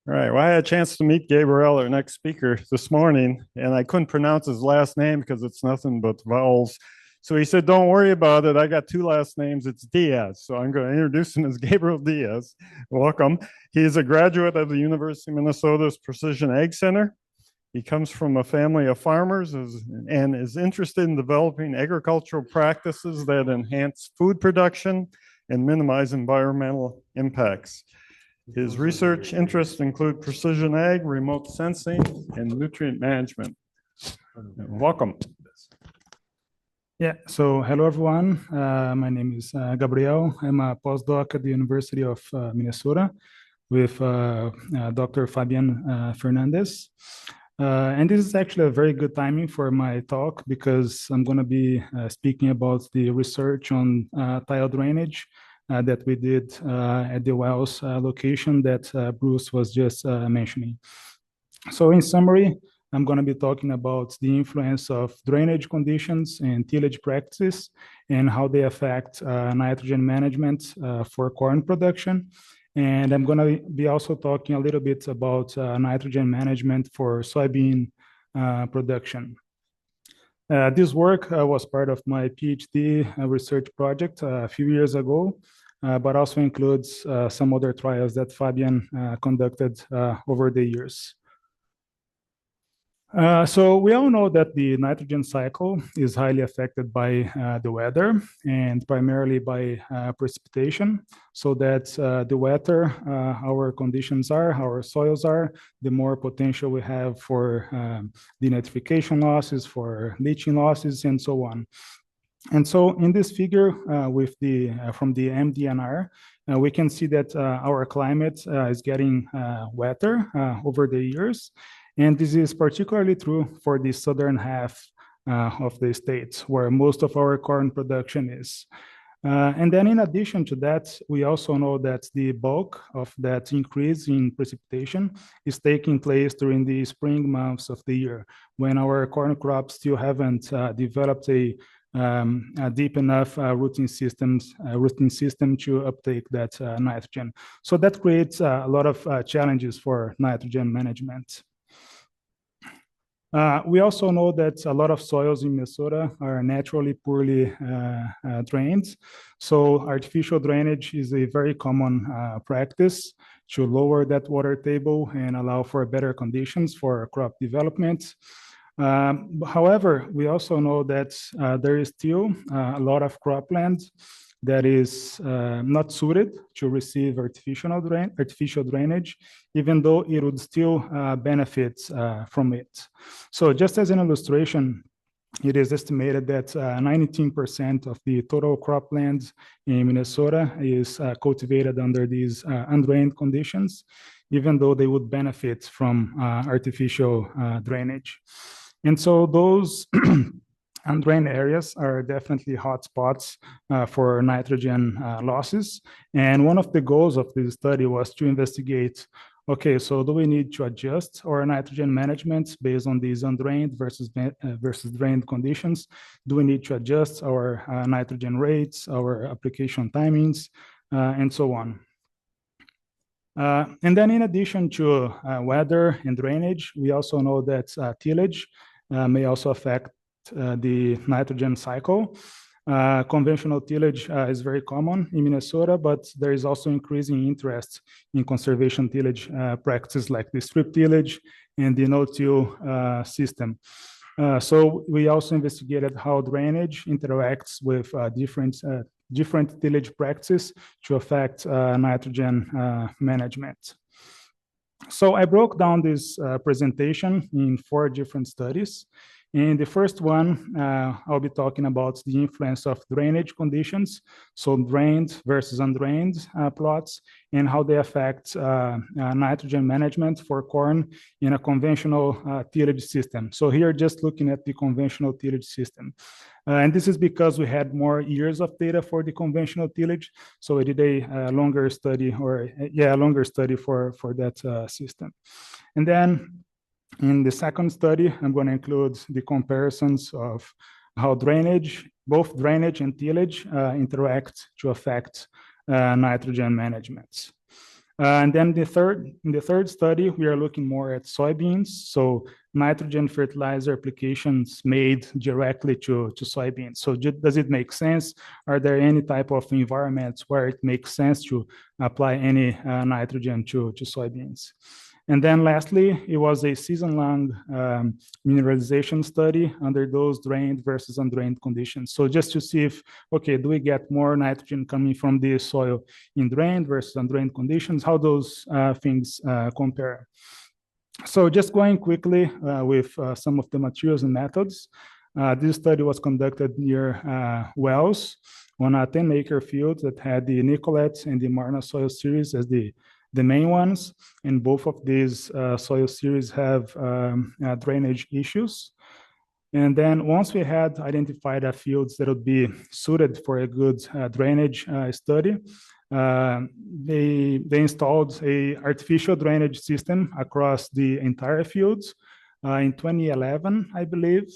All right. Well, I had a chance to meet Gabriel, our next speaker, this morning, and I couldn't pronounce his last name because it's nothing but vowels. So he said, "Don't worry about it. I got two last names. It's Diaz." So I'm going to introduce him as Gabriel Diaz. Welcome. He is a graduate of the University of Minnesota's Precision Ag Center. He comes from a family of farmers and is interested in developing agricultural practices that enhance food production and minimize environmental impacts. His research interests include precision ag, remote sensing, and nutrient management. Welcome. Yeah, so hello everyone. My name is Gabriel. I'm a postdoc at the University of Minnesota with Dr. Fabian Fernandez. And this is actually a very good timing for my talk because I'm going to be speaking about the research on tile drainage that we did at the wells location that Bruce was just mentioning. So in summary, I'm going to be talking about the influence of drainage conditions and tillage practices and how they affect nitrogen management for corn production. And I'm going to be also talking a little bit about nitrogen management for soybean production. This work was part of my PhD research project a few years ago, but also includes some other trials that Fabian conducted over the years. So we all know that the nitrogen cycle is highly affected by the weather and primarily by precipitation. So that the wetter our conditions are, our soils are, the more potential we have for denitrification losses, for leaching losses, and so on. And so in this figure with from the MDNR, we can see that our climate is getting wetter over the years. And this is particularly true for the southern half of the state, where most of our corn production is. And then in addition to that, we also know that the bulk of that increase in precipitation is taking place during the spring months of the year, when our corn crops still haven't developed a deep enough rooting system to uptake that nitrogen. So that creates a lot of challenges for nitrogen management. We also know that a lot of soils in Minnesota are naturally poorly drained. So artificial drainage is a very common practice to lower that water table and allow for better conditions for crop development. However, we also know that there is still a lot of cropland that is not suited to receive artificial drainage, even though it would still benefit from it. So just as an illustration, it is estimated that 19% of the total cropland in Minnesota is cultivated under these undrained conditions, even though they would benefit from artificial drainage. And so those undrained areas are definitely hotspots for nitrogen losses. And one of the goals of this study was to investigate, okay, so do we need to adjust our nitrogen management based on these undrained versus drained conditions? Do we need to adjust our nitrogen rates, our application timings, and so on? And then in addition to weather and drainage, we also know that tillage may also affect the nitrogen cycle. Conventional tillage is very common in Minnesota, but there is also increasing interest in conservation tillage practices like the strip tillage and the no-till system. So we also investigated how drainage interacts with different tillage practices to affect nitrogen management. So I broke down this presentation in 4 different studies. In the first one, I'll be talking about the influence of drainage conditions, so drained versus undrained plots, and how they affect nitrogen management for corn in a conventional tillage system. So here, just looking at the conventional tillage system. And this is because we had more years of data for the conventional tillage. So we did a longer study for that system. And then in the second study, I'm going to include the comparisons of how both drainage and tillage interact to affect nitrogen management. And then in the third study, we are looking more at soybeans. So nitrogen fertilizer applications made directly to soybeans. So does it make sense? Are there any type of environments where it makes sense to apply any nitrogen to soybeans? And then lastly, it was a season-long mineralization study under those drained versus undrained conditions. So just to see if, okay, do we get more nitrogen coming from the soil in drained versus undrained conditions, how those things compare. So just going quickly with some of the materials and methods. This study was conducted near wells on a 10-acre field that had the Nicolette and the Marna soil series as the main ones, and both of these soil series have drainage issues. And then once we had identified fields that would be suited for a good drainage study, they installed a artificial drainage system across the entire fields in 2011, I believe.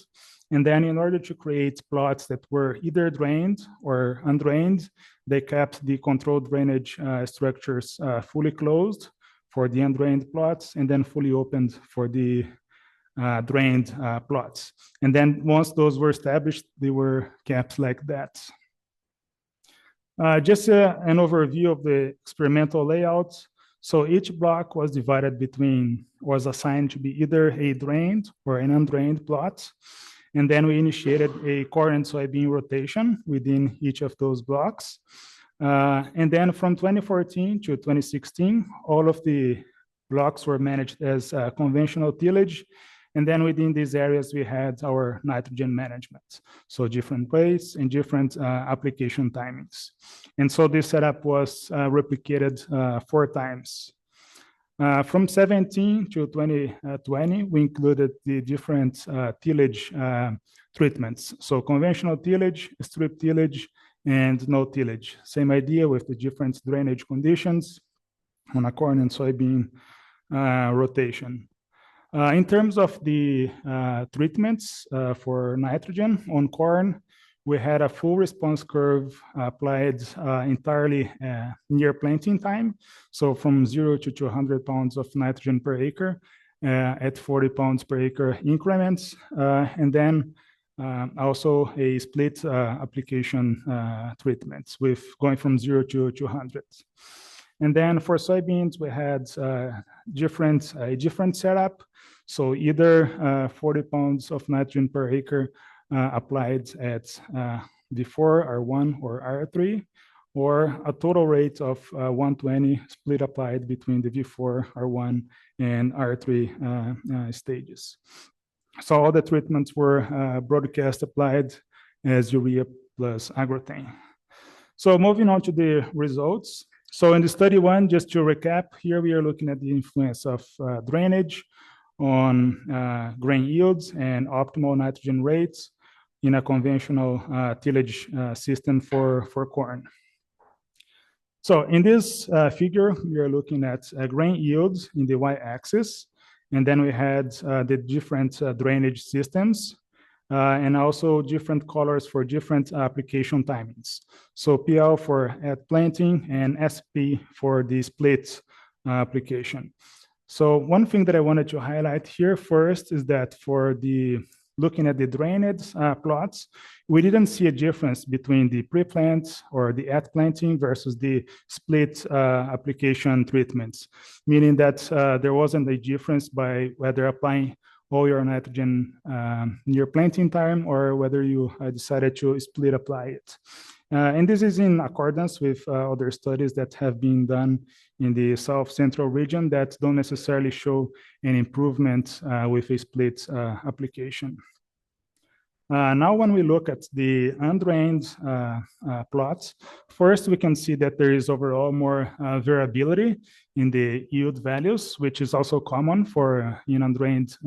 And then in order to create plots that were either drained or undrained, they kept the controlled drainage structures fully closed for the undrained plots and then fully opened for the drained plots. And then once those were established, they were kept like that. Just an overview of the experimental layout. So each block was divided was assigned to be either a drained or an undrained plot. And then we initiated a corn and soybean rotation within each of those blocks. And then from 2014 to 2016, all of the blocks were managed as conventional tillage. And then within these areas, we had our nitrogen management. So different ways and different application timings. And so this setup was replicated 4 times. From 17 to 2020, we included the different tillage treatments. So conventional tillage, strip tillage, and no tillage. Same idea with the different drainage conditions on a corn and soybean rotation. In terms of the treatments for nitrogen on corn, we had a full response curve applied entirely near planting time. So from 0 to 200 pounds of nitrogen per acre at 40 pounds per acre increments. And then also a split application treatments with going from 0 to 200. And then for soybeans, we had a different setup. So either 40 pounds of nitrogen per acre applied at D4, R1, or R3, or a total rate of 120 split applied between the V4, R1, and R3 stages. So all the treatments were broadcast applied as urea plus agrotane. So moving on to the results. So in the study 1, just to recap, here we are looking at the influence of drainage on grain yields and optimal nitrogen rates in a conventional tillage system for corn. So in this figure, we are looking at grain yields in the y-axis, and then we had the different drainage systems and also different colors for different application timings. So PL for at planting and SP for the split application. So one thing that I wanted to highlight here first is that for the looking at the drainage plots, we didn't see a difference between the pre-plant or the at planting versus the split application treatments, meaning that there wasn't a difference by whether applying all your nitrogen near planting time or whether you decided to split apply it. And this is in accordance with other studies that have been done in the South Central region that don't necessarily show an improvement with a split application. Now, when we look at the undrained plots, first we can see that there is overall more variability in the yield values, which is also common for in undrained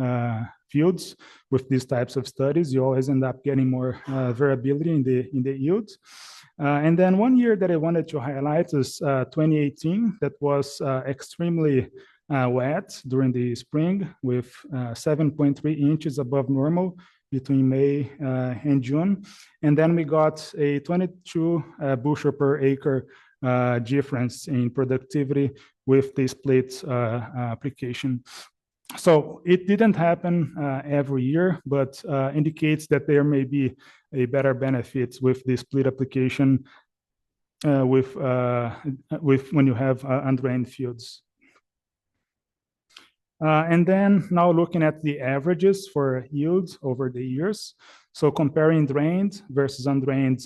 fields with these types of studies. You always end up getting more variability in the yields. And then one year that I wanted to highlight is 2018, that was extremely wet during the spring with 7.3 inches above normal between May and June. And then we got a 22 bushel per acre difference in productivity with the split application. So it didn't happen every year, but indicates that there may be a better benefit with the split application with when you have undrained fields. And then now looking at the averages for yields over the years. So comparing drained versus undrained,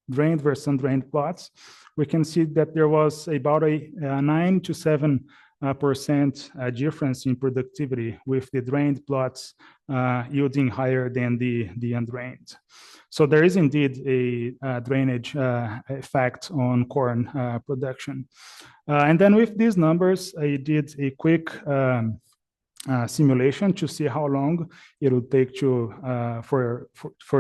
drained versus undrained plots, we can see that there was about a 9 to 7% difference in productivity, with the drained plots yielding higher than the undrained. So there is indeed a drainage effect on corn production. And then with these numbers, I did a quick simulation to see how long it would take to for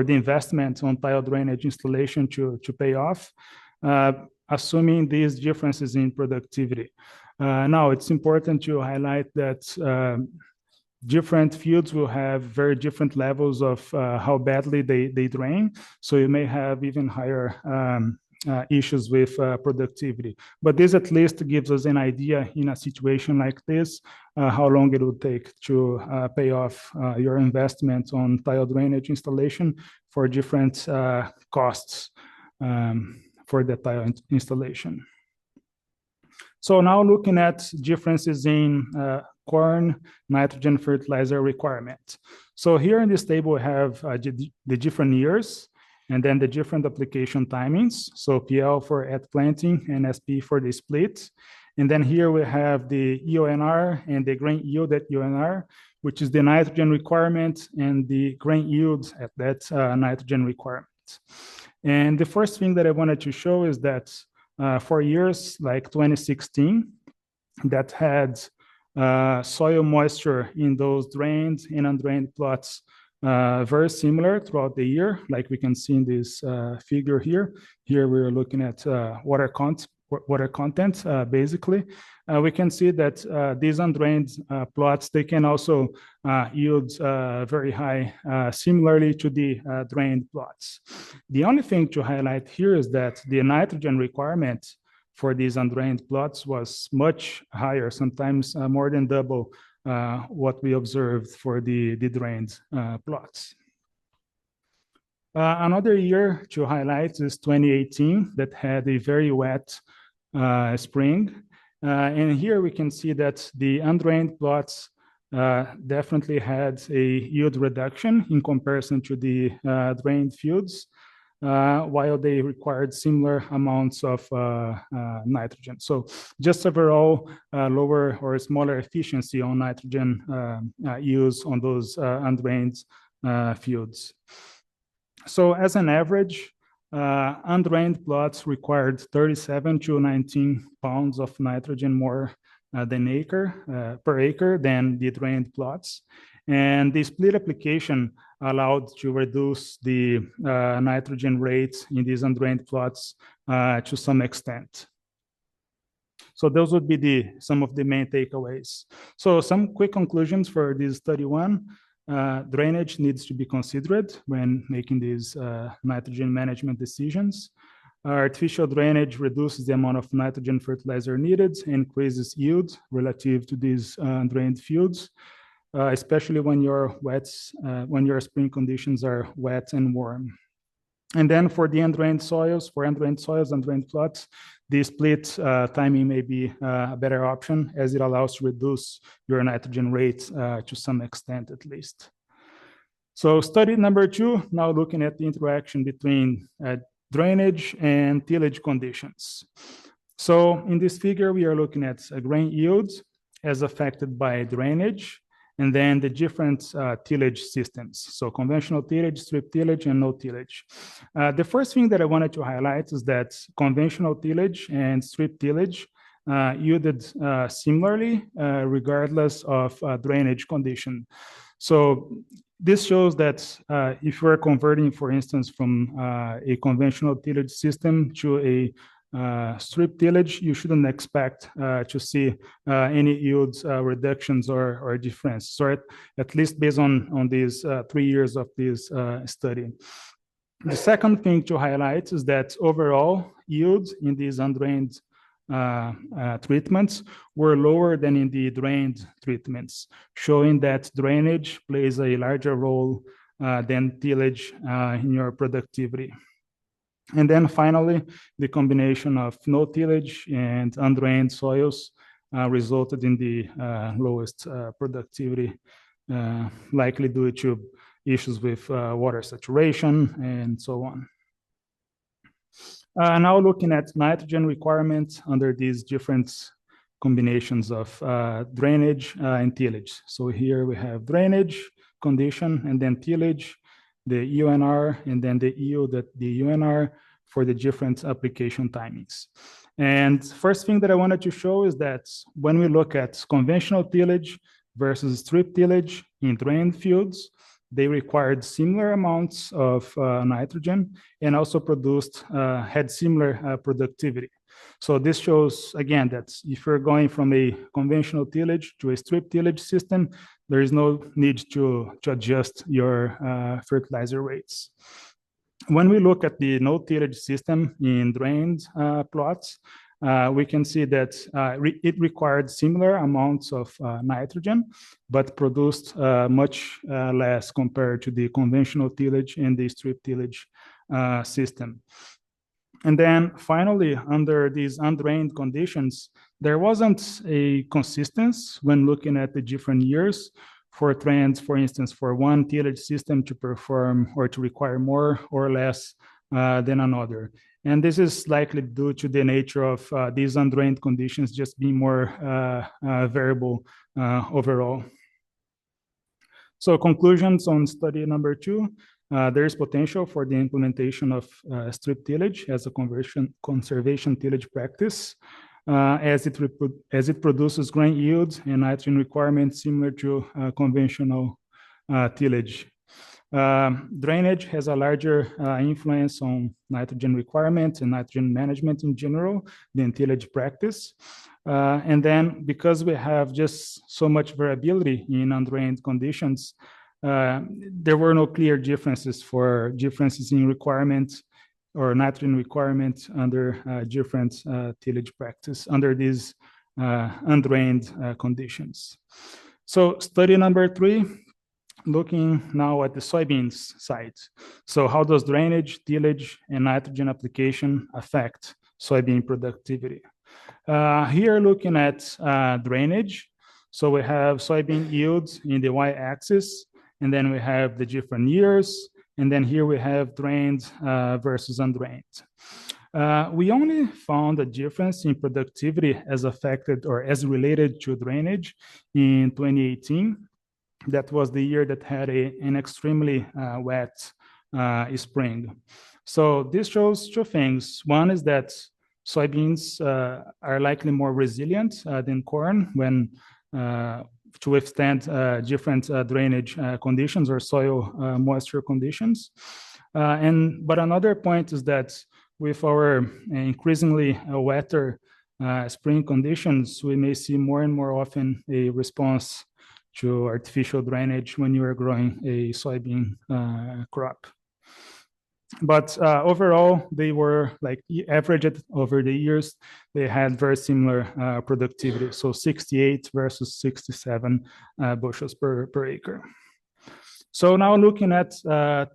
the investment on tile drainage installation to pay off, assuming these differences in productivity. Now, it's important to highlight that different fields will have very different levels of how badly they drain. So you may have even higher issues with productivity. But this at least gives us an idea in a situation like this, how long it would take to pay off your investment on tile drainage installation for different costs for the tile installation. So now looking at differences in corn nitrogen fertilizer requirement. So here in this table, we have the different years and then the different application timings. So PL for at planting and SP for the split. And then here we have the EONR and the grain yield at EONR, which is the nitrogen requirement and the grain yield at that nitrogen requirement. And the first thing that I wanted to show is that for years like 2016, that had soil moisture in those drained and undrained plots very similar throughout the year, like we can see in this figure here. Here we're looking at water content, basically. We can see that these undrained plots, they can also yield very high, similarly to the drained plots. The only thing to highlight here is that the nitrogen requirement for these undrained plots was much higher, sometimes more than double what we observed for the drained plots. Another year to highlight is 2018, that had a very wet spring. And here we can see that the undrained plots definitely had a yield reduction in comparison to the drained fields, while they required similar amounts of nitrogen. So just overall lower or smaller efficiency on nitrogen use on those undrained fields. So as an average, undrained plots required 37 to 19 pounds of nitrogen more per acre than the drained plots. And the split application allowed to reduce the nitrogen rate in these undrained plots to some extent. So those would be some of the main takeaways. So some quick conclusions for this study one. Drainage needs to be considered when making these nitrogen management decisions. Artificial drainage reduces the amount of nitrogen fertilizer needed and increases yield relative to these drained fields, especially when your spring conditions are wet and warm. And then for the undrained soils, undrained plots, the split timing may be a better option, as it allows to reduce your nitrogen rate to some extent at least. So study number 2, now looking at the interaction between drainage and tillage conditions. So in this figure, we are looking at grain yields as affected by drainage, and then the different tillage systems. So conventional tillage, strip tillage, and no tillage. The first thing that I wanted to highlight is that conventional tillage and strip tillage yielded similarly, regardless of drainage condition. So this shows that if we're converting, for instance, from a conventional tillage system to a strip tillage, you shouldn't expect to see any yield reductions or difference, so at least based on these 3 years of this study. The second thing to highlight is that overall yield in these undrained treatments were lower than in the drained treatments, showing that drainage plays a larger role than tillage in your productivity. And then finally, the combination of no tillage and undrained soils resulted in the lowest productivity, likely due to issues with water saturation and so on. Now looking at nitrogen requirements under these different combinations of drainage and tillage. So here we have drainage condition and then tillage, the UNR, and then the UNR for the different application timings. And first thing that I wanted to show is that when we look at conventional tillage versus strip tillage in drained fields, they required similar amounts of nitrogen and also had similar productivity. So this shows, again, that if you're going from a conventional tillage to a strip tillage system, there is no need to adjust your fertilizer rates. When we look at the no tillage system in drained plots, we can see that it required similar amounts of nitrogen, but produced much less compared to the conventional tillage and the strip tillage system. And then finally, under these undrained conditions, there wasn't a consistency when looking at the different years for trends, for instance, for one tillage system to perform or to require more or less than another. And this is likely due to the nature of these undrained conditions just being more variable overall. So conclusions on study number 2. There is potential for the implementation of strip tillage as a conservation tillage practice, as it produces grain yields and nitrogen requirements similar to conventional tillage. Drainage has a larger influence on nitrogen requirements and nitrogen management in general than tillage practice. And then because we have just so much variability in undrained conditions, there were no clear differences in requirements or nitrogen requirements under different tillage practice under these undrained conditions. So study number 3, looking now at the soybeans side. So how does drainage, tillage, and nitrogen application affect soybean productivity? Here looking at drainage. So we have soybean yields in the y-axis, and then we have the different years, and then here we have drained versus undrained. We only found a difference in productivity as affected or as related to drainage in 2018. That was the year that had an extremely wet spring. So this shows 2 things. One is that soybeans are likely more resilient than corn when to withstand different drainage conditions or soil moisture conditions. But another point is that with our increasingly wetter spring conditions, we may see more and more often a response to artificial drainage when you are growing a soybean crop. But overall, they were like averaged over the years, they had very similar productivity. So 68 versus 67 bushels per acre. So now looking at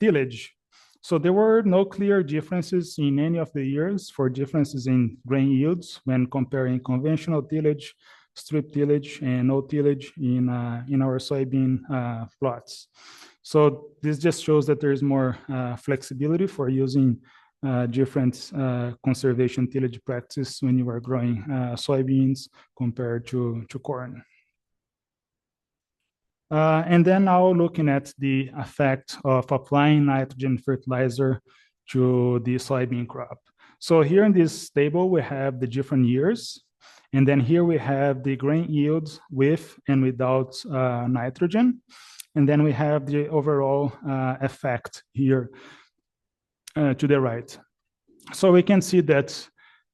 tillage. So there were no clear differences in any of the years for differences in grain yields when comparing conventional tillage, strip tillage, and no tillage in our soybean plots. So this just shows that there is more flexibility for using different conservation tillage practice when you are growing soybeans compared to corn. And then now looking at the effect of applying nitrogen fertilizer to the soybean crop. So here in this table, we have the different years. And then here we have the grain yields with and without nitrogen. And then we have the overall effect here to the right. So we can see that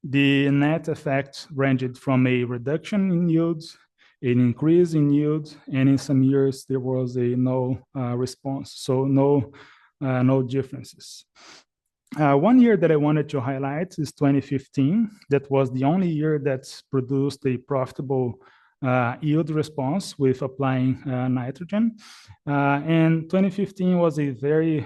the net effect ranged from a reduction in yields, an increase in yield, and in some years there was a no response, so no differences. One year that I wanted to highlight is 2015. That was the only year that's produced a profitable yield response with applying nitrogen. And 2015 was a very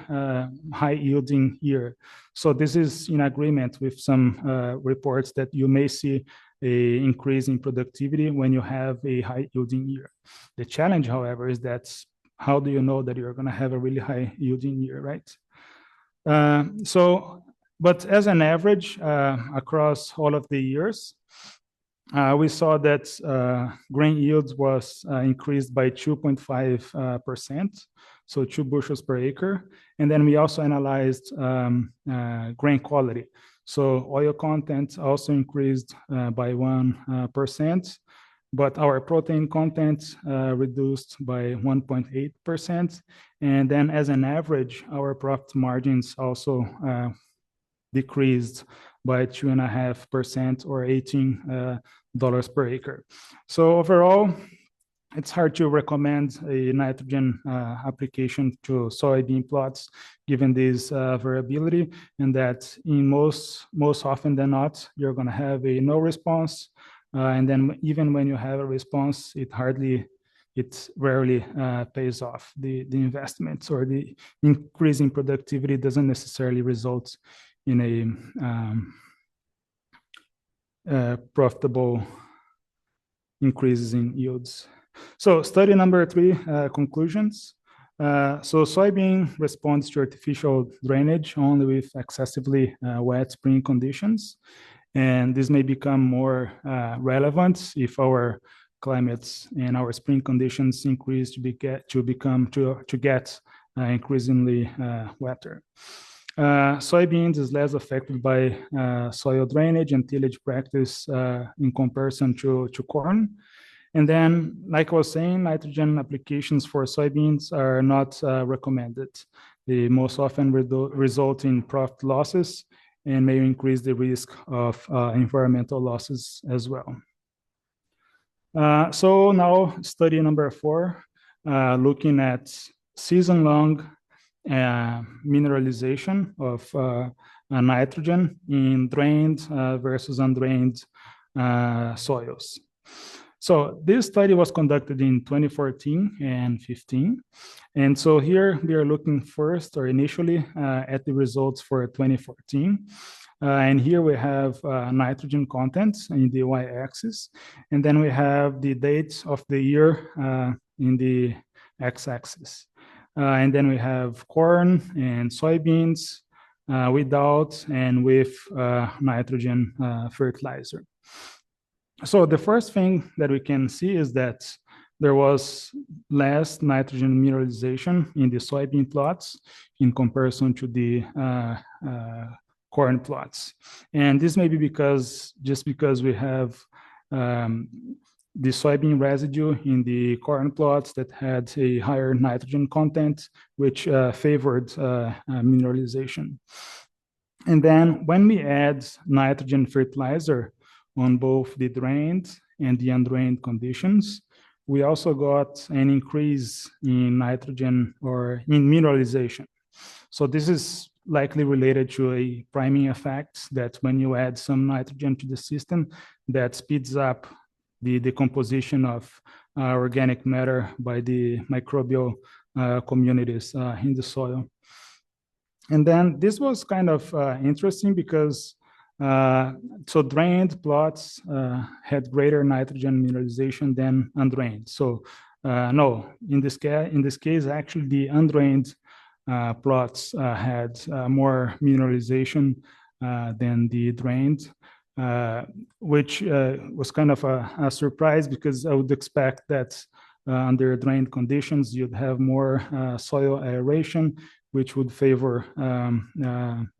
high yielding year. So this is in agreement with some reports that you may see a increase in productivity when you have a high yielding year. The challenge, however, is that how do you know that you're going to have a really high yielding year, right? But as an average across all of the years, we saw that grain yields was increased by 2.5%, so 2 bushels per acre. And then we also analyzed grain quality. So oil content also increased by 1%, but our protein content reduced by 1.8%. And then as an average, our profit margins also decreased by 2.5% or $18 per acre. So overall, it's hard to recommend a nitrogen application to soybean plots given this variability, and that in most often than not, you're going to have a no response. And then even when you have a response, it rarely pays off. The investments or the increase in productivity doesn't necessarily result in a profitable increases in yields. So study number 3, conclusions. So soybean responds to artificial drainage only with excessively wet spring conditions. And this may become more relevant if our climates and our spring conditions increase to get increasingly wetter. Soybeans is less affected by soil drainage and tillage practice in comparison to corn. And then, like I was saying, nitrogen applications for soybeans are not recommended. They most often result in profit losses and may increase the risk of environmental losses as well. So now study number 4, looking at season-long mineralization of nitrogen in drained versus undrained soils. So this study was conducted in 2014 and 15. And so here we are looking first or initially at the results for 2014. And here we have nitrogen content in the y-axis. And then we have the dates of the year in the x-axis. And then we have corn and soybeans without and with nitrogen fertilizer. So the first thing that we can see is that there was less nitrogen mineralization in the soybean plots in comparison to the corn plots. And this may be because we have the soybean residue in the corn plots that had a higher nitrogen content, which favored mineralization. And then when we add nitrogen fertilizer on both the drained and the undrained conditions, we also got an increase in nitrogen or in mineralization. So this is likely related to a priming effect that when you add some nitrogen to the system, that speeds up the decomposition of organic matter by the microbial communities in the soil. And then this was kind of interesting because so drained plots had greater nitrogen mineralization than undrained. So no, in this case, actually the undrained plots had more mineralization than the drained, which was kind of a surprise because I would expect that under drained conditions, you'd have more soil aeration, which would favor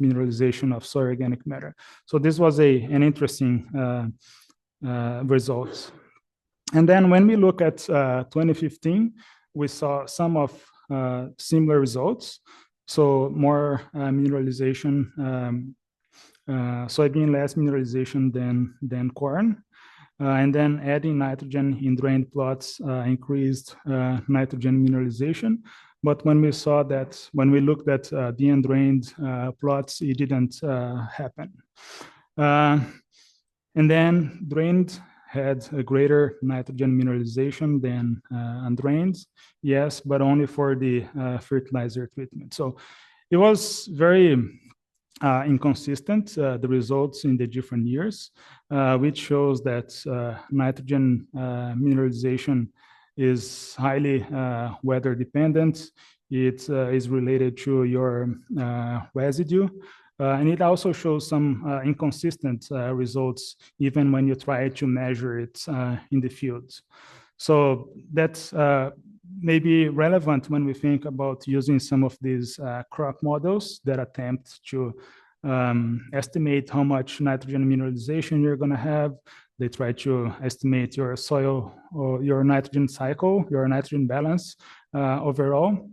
mineralization of soil organic matter. So this was an interesting result. And then when we look at 2015, we saw some of similar results. So more mineralization, soybean less mineralization than corn. And then adding nitrogen in drained plots increased nitrogen mineralization. But when we saw that, when we looked at the undrained plots, it didn't happen. And then drained had a greater nitrogen mineralization than undrained, yes, but only for the fertilizer treatment. So it was very inconsistent, the results in the different years, which shows that nitrogen mineralization is highly weather dependent. It is related to your residue. And it also shows some inconsistent results, even when you try to measure it in the field. So that's maybe relevant when we think about using some of these crop models that attempt to estimate how much nitrogen mineralization you're going to have. They try to estimate your soil or your nitrogen cycle, your nitrogen balance overall.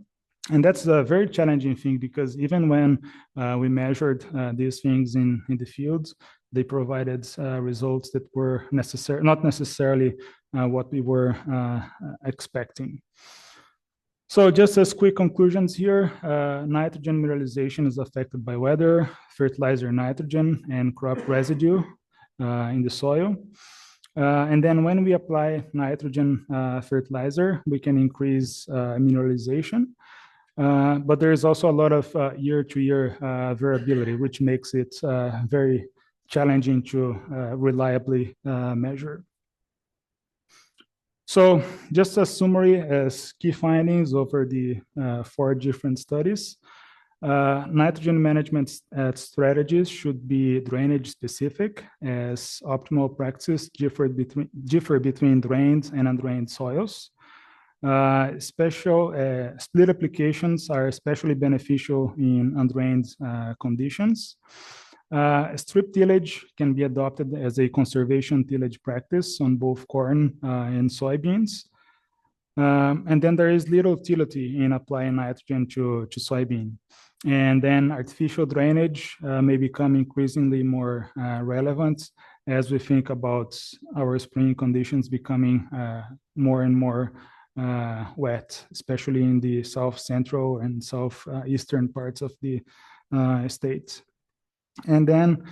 And that's a very challenging thing because even when we measured these things in the field, they provided results that were not necessarily what we were expecting. So just as quick conclusions here, nitrogen mineralization is affected by weather, fertilizer nitrogen, and crop residue in the soil. And then when we apply nitrogen fertilizer, we can increase mineralization. But there is also a lot of year-to-year variability, which makes it very challenging to reliably measure. So just a summary as key findings over the 4 different studies. Nitrogen management strategies should be drainage specific, as optimal practices differ between drained and undrained soils. Split applications are especially beneficial in undrained conditions. Strip tillage can be adopted as a conservation tillage practice on both corn and soybeans. And then there is little utility in applying nitrogen to soybean. And then artificial drainage may become increasingly more relevant as we think about our spring conditions becoming more and more wet, especially in the south central and southeastern parts of the state. And then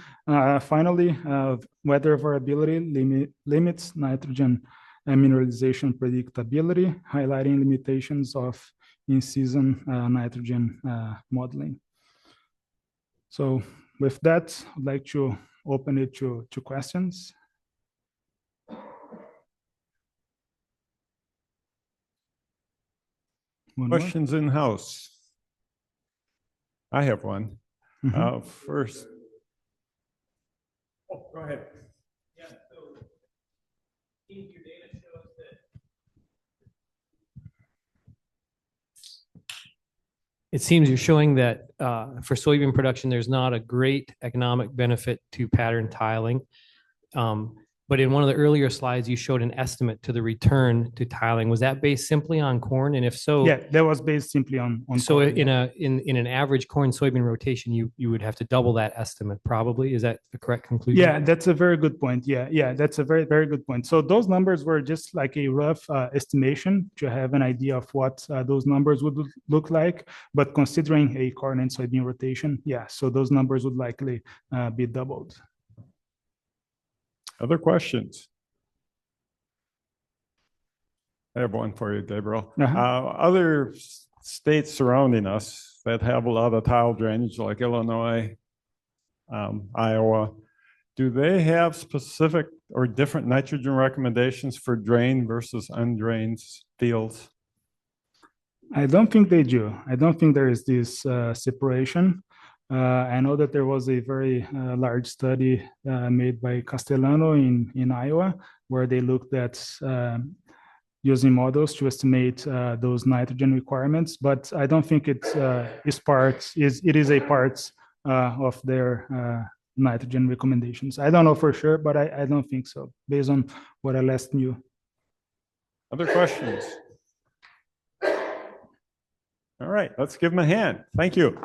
finally, weather variability limits nitrogen mineralization predictability, highlighting limitations of in-season nitrogen modeling. So with that, I'd like to open it to questions. Questions in house? I have one. First. Oh, go ahead. Yeah, so your data shows that it seems you're showing that for soybean production, there's not a great economic benefit to pattern tiling. But in one of the earlier slides, you showed an estimate to the return to tiling. Was that based simply on corn? And if so, yeah, that was based simply on so corn. in an average corn soybean rotation, you would have to double that estimate probably. Is that the correct conclusion? Yeah, that's a very good point. Yeah, that's a very, very good point. So those numbers were just like a rough estimation to have an idea of what those numbers would look like. But considering a corn and soybean rotation, yeah, so those numbers would likely be doubled. Other questions? I have one for you, Gabriel. Other states surrounding us that have a lot of tile drainage, like Illinois, Iowa, do they have specific or different nitrogen recommendations for drain versus undrained fields? I don't think they do. I don't think there is this separation. I know that there was a very large study made by Castellano in Iowa, where they looked at using models to estimate those nitrogen requirements, but I don't think it is a part of their nitrogen recommendations. I don't know for sure, but I don't think so, based on what I last knew. Other questions? All right, let's give them a hand. Thank you.